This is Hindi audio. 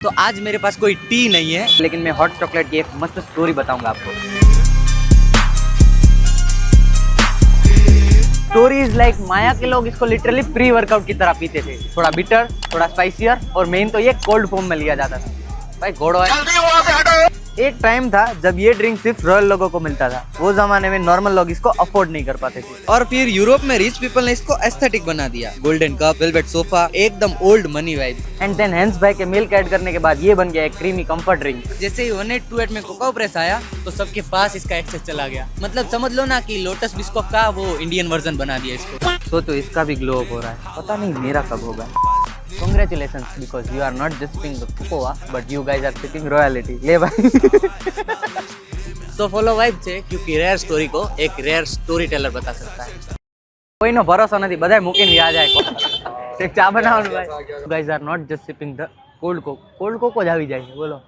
तो आज मेरे पास कोई टी नहीं है, लेकिन मैं हॉट चॉकलेट की एक मस्त स्टोरी बताऊंगा आपको। स्टोरी इज लाइक माया के लोग इसको लिटरली प्री वर्कआउट की तरह पीते थे। थोड़ा बिटर, थोड़ा स्पाइसियर और मेन तो ये कोल्ड फॉर्म में लिया जाता था। भाई घोड़ो है। एक टाइम था जब ये ड्रिंक सिर्फ रॉयल लोगों को मिलता था। वो जमाने में नॉर्मल लोग इसको अफोर्ड नहीं कर पाते थे। और फिर यूरोप में रिच पीपल ने इसको एस्थेटिक बना दिया। गोल्डन कप, वेलवेट सोफा, एकदम old money vibe. And then हैंस भाई के मिल्क ऐड करने के बाद ये बन गया एक क्रीमी कंफर्ट ड्रिंक। जैसे ही 1828 में कोका प्रेस आया तो सबके पास इसका एक्सेस चला गया। मतलब समझ लो ना कि लोटस बिस्कॉफ का वो इंडियन वर्जन बना दिया इसको। सोचो इसका भी ग्लो अप हो रहा है। पता नहीं मेरा कब होगा। Congratulations because you are not just sipping the cocoa but you guys are sipping royalty. ले भाई। तो फॉलो वाइब છે क्योंकि रेयर स्टोरी को एक रेयर स्टोरी टेलर बता सकता है। કોઈનો ભરોસો નથી, બધાય મૂકીને વ્યા જાય। એક ચા બનાવવાનું ભાઈ। You guys are not just sipping the cold coco. Cold coco જ આવી જાય છે બોલો।